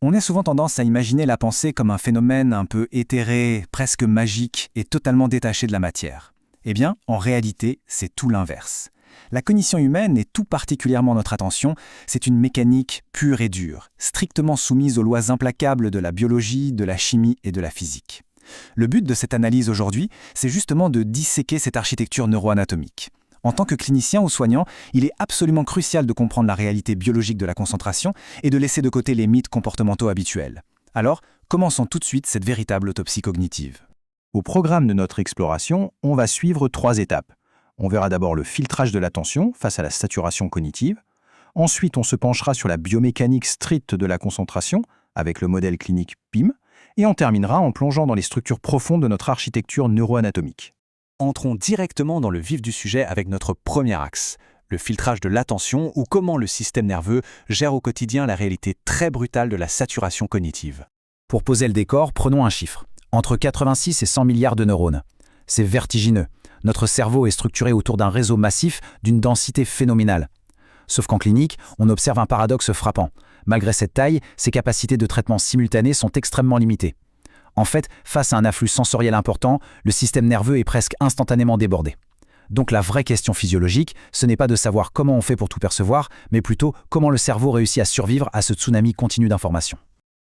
On a souvent tendance à imaginer la pensée comme un phénomène un peu éthéré, presque magique et totalement détaché de la matière. Eh bien, en réalité, c'est tout l'inverse. La cognition humaine, et tout particulièrement notre attention, c'est une mécanique pure et dure, strictement soumise aux lois implacables de la biologie, de la chimie et de la physique. Le but de cette analyse aujourd'hui, c'est justement de disséquer cette architecture neuroanatomique. En tant que clinicien ou soignant, il est absolument crucial de comprendre la réalité biologique de la concentration et de laisser de côté les mythes comportementaux habituels. Alors, commençons tout de suite cette véritable autopsie cognitive. Au programme de notre exploration, on va suivre 3 étapes. On verra d'abord le filtrage de l'attention face à la saturation cognitive. Ensuite, on se penchera sur la biomécanique stricte de la concentration avec le modèle clinique PIM. Et on terminera en plongeant dans les structures profondes de notre architecture neuroanatomique. Entrons directement dans le vif du sujet avec notre premier axe, le filtrage de l'attention ou comment le système nerveux gère au quotidien la réalité très brutale de la saturation cognitive. Pour poser le décor, prenons un chiffre. Entre 86 et 100 milliards de neurones. C'est vertigineux. Notre cerveau est structuré autour d'un réseau massif d'une densité phénoménale. Sauf qu'en clinique, on observe un paradoxe frappant. Malgré cette taille, ses capacités de traitement simultané sont extrêmement limitées. En fait, face à un afflux sensoriel important, le système nerveux est presque instantanément débordé. Donc la vraie question physiologique, ce n'est pas de savoir comment on fait pour tout percevoir, mais plutôt comment le cerveau réussit à survivre à ce tsunami continu d'informations.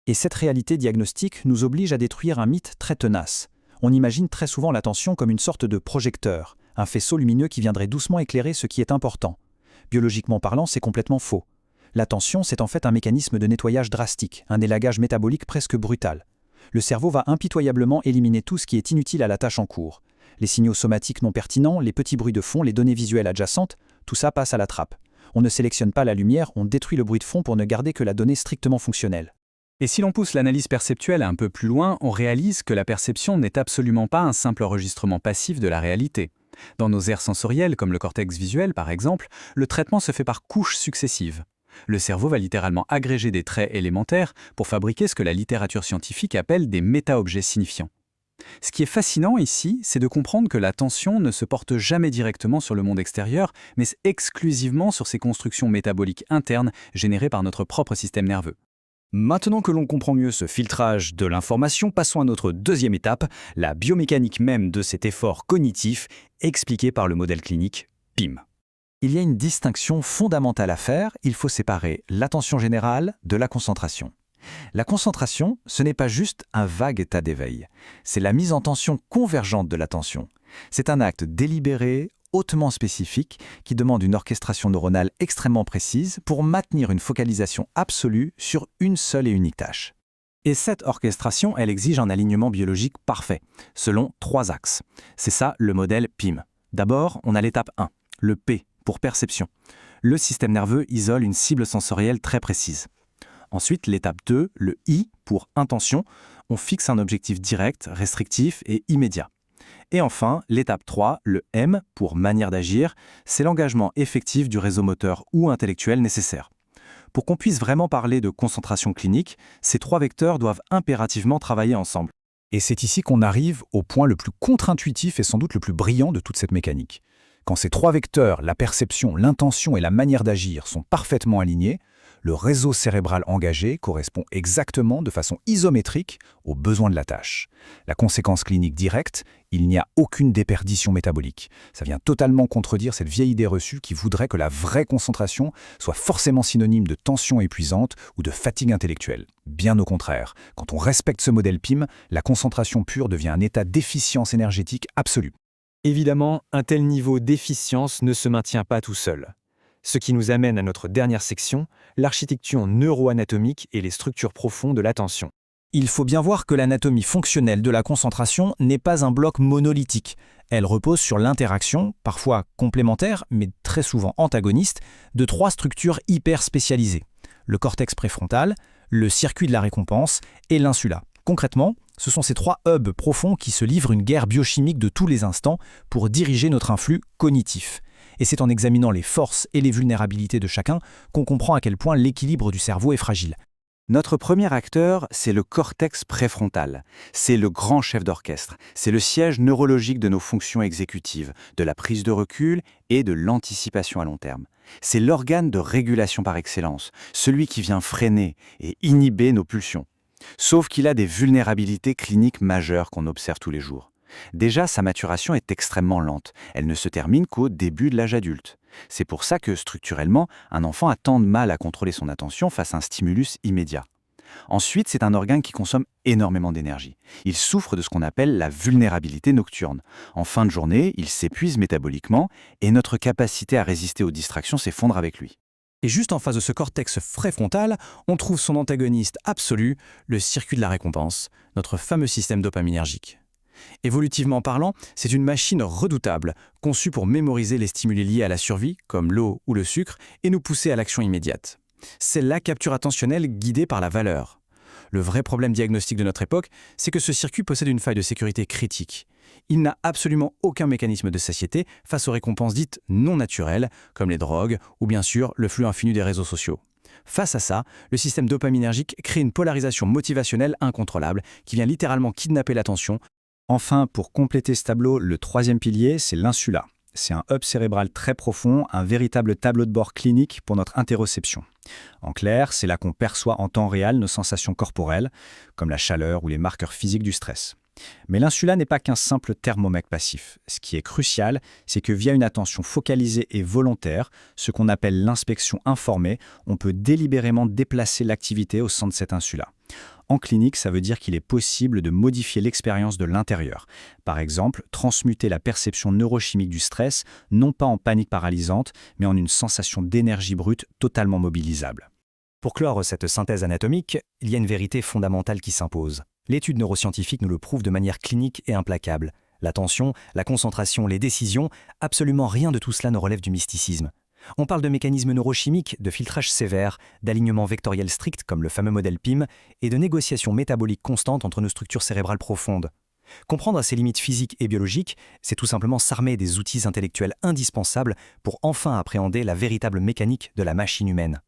Et cette réalité diagnostique nous oblige à détruire un mythe très tenace. On imagine très souvent l'attention comme une sorte de projecteur, un faisceau lumineux qui viendrait doucement éclairer ce qui est important. Biologiquement parlant, c'est complètement faux. L'attention, c'est en fait un mécanisme de nettoyage drastique, un élagage métabolique presque brutal. Le cerveau va impitoyablement éliminer tout ce qui est inutile à la tâche en cours. Les signaux somatiques non pertinents, les petits bruits de fond, les données visuelles adjacentes, tout ça passe à la trappe. On ne sélectionne pas la lumière, on détruit le bruit de fond pour ne garder que la donnée strictement fonctionnelle. Et si l'on pousse l'analyse perceptuelle un peu plus loin, on réalise que la perception n'est absolument pas un simple enregistrement passif de la réalité. Dans nos aires sensorielles, comme le cortex visuel par exemple, le traitement se fait par couches successives. Le cerveau va littéralement agréger des traits élémentaires pour fabriquer ce que la littérature scientifique appelle des méta-objets signifiants. Ce qui est fascinant ici, c'est de comprendre que l'attention ne se porte jamais directement sur le monde extérieur, mais exclusivement sur ces constructions métaboliques internes générées par notre propre système nerveux. Maintenant que l'on comprend mieux ce filtrage de l'information, passons à notre deuxième étape, la biomécanique même de cet effort cognitif, expliqué par le modèle clinique PIM. Il y a une distinction fondamentale à faire, il faut séparer l'attention générale de la concentration. La concentration, ce n'est pas juste un vague état d'éveil, c'est la mise en tension convergente de l'attention. C'est un acte délibéré, hautement spécifique, qui demande une orchestration neuronale extrêmement précise pour maintenir une focalisation absolue sur une seule et unique tâche. Et cette orchestration, elle exige un alignement biologique parfait, selon 3 axes. C'est ça le modèle PIM. D'abord, on a l'étape 1, le P, pour perception. Le système nerveux isole une cible sensorielle très précise. Ensuite, l'étape 2, le I, pour intention. On fixe un objectif direct, restrictif et immédiat. Et enfin, l'étape 3, le M, pour manière d'agir. C'est l'engagement effectif du réseau moteur ou intellectuel nécessaire. Pour qu'on puisse vraiment parler de concentration clinique, ces 3 vecteurs doivent impérativement travailler ensemble. Et c'est ici qu'on arrive au point le plus contre-intuitif et sans doute le plus brillant de toute cette mécanique. Quand ces 3 vecteurs, la perception, l'intention et la manière d'agir, sont parfaitement alignés, le réseau cérébral engagé correspond exactement de façon isométrique aux besoins de la tâche. La conséquence clinique directe, il n'y a aucune déperdition métabolique. Ça vient totalement contredire cette vieille idée reçue qui voudrait que la vraie concentration soit forcément synonyme de tension épuisante ou de fatigue intellectuelle. Bien au contraire, quand on respecte ce modèle PIM, la concentration pure devient un état d'efficience énergétique absolue. Évidemment, un tel niveau d'efficience ne se maintient pas tout seul. Ce qui nous amène à notre dernière section, l'architecture neuroanatomique et les structures profondes de l'attention. Il faut bien voir que l'anatomie fonctionnelle de la concentration n'est pas un bloc monolithique. Elle repose sur l'interaction, parfois complémentaire, mais très souvent antagoniste, de 3 structures hyper spécialisées. Le cortex préfrontal, le circuit de la récompense et l'insula. Concrètement, ce sont ces 3 hubs profonds qui se livrent une guerre biochimique de tous les instants pour diriger notre influx cognitif. Et c'est en examinant les forces et les vulnérabilités de chacun qu'on comprend à quel point l'équilibre du cerveau est fragile. Notre premier acteur, c'est le cortex préfrontal. C'est le grand chef d'orchestre. C'est le siège neurologique de nos fonctions exécutives, de la prise de recul et de l'anticipation à long terme. C'est l'organe de régulation par excellence, celui qui vient freiner et inhiber nos pulsions. Sauf qu'il a des vulnérabilités cliniques majeures qu'on observe tous les jours. Déjà, sa maturation est extrêmement lente. Elle ne se termine qu'au début de l'âge adulte. C'est pour ça que, structurellement, un enfant a tant de mal à contrôler son attention face à un stimulus immédiat. Ensuite, c'est un organe qui consomme énormément d'énergie. Il souffre de ce qu'on appelle la vulnérabilité nocturne. En fin de journée, il s'épuise métaboliquement et notre capacité à résister aux distractions s'effondre avec lui. Et juste en face de ce cortex préfrontal, on trouve son antagoniste absolu, le circuit de la récompense, notre fameux système dopaminergique. Évolutivement parlant, c'est une machine redoutable, conçue pour mémoriser les stimuli liés à la survie, comme l'eau ou le sucre, et nous pousser à l'action immédiate. C'est la capture attentionnelle guidée par la valeur. Le vrai problème diagnostique de notre époque, c'est que ce circuit possède une faille de sécurité critique. Il n'a absolument aucun mécanisme de satiété face aux récompenses dites non naturelles, comme les drogues ou bien sûr le flux infini des réseaux sociaux. Face à ça, le système dopaminergique crée une polarisation motivationnelle incontrôlable qui vient littéralement kidnapper l'attention. Enfin, pour compléter ce tableau, le troisième pilier, c'est l'insula. C'est un hub cérébral très profond, un véritable tableau de bord clinique pour notre interoception. En clair, c'est là qu'on perçoit en temps réel nos sensations corporelles, comme la chaleur ou les marqueurs physiques du stress. Mais l'insula n'est pas qu'un simple thermomètre passif. Ce qui est crucial, c'est que via une attention focalisée et volontaire, ce qu'on appelle l'inspection informée, on peut délibérément déplacer l'activité au sein de cette insula. En clinique, ça veut dire qu'il est possible de modifier l'expérience de l'intérieur. Par exemple, transmuter la perception neurochimique du stress, non pas en panique paralysante, mais en une sensation d'énergie brute totalement mobilisable. Pour clore cette synthèse anatomique, il y a une vérité fondamentale qui s'impose. L'étude neuroscientifique nous le prouve de manière clinique et implacable. L'attention, la concentration, les décisions, absolument rien de tout cela ne relève du mysticisme. On parle de mécanismes neurochimiques, de filtrage sévère, d'alignement vectoriel strict comme le fameux modèle PIM, et de négociation métabolique constante entre nos structures cérébrales profondes. Comprendre ces limites physiques et biologiques, c'est tout simplement s'armer des outils intellectuels indispensables pour enfin appréhender la véritable mécanique de la machine humaine.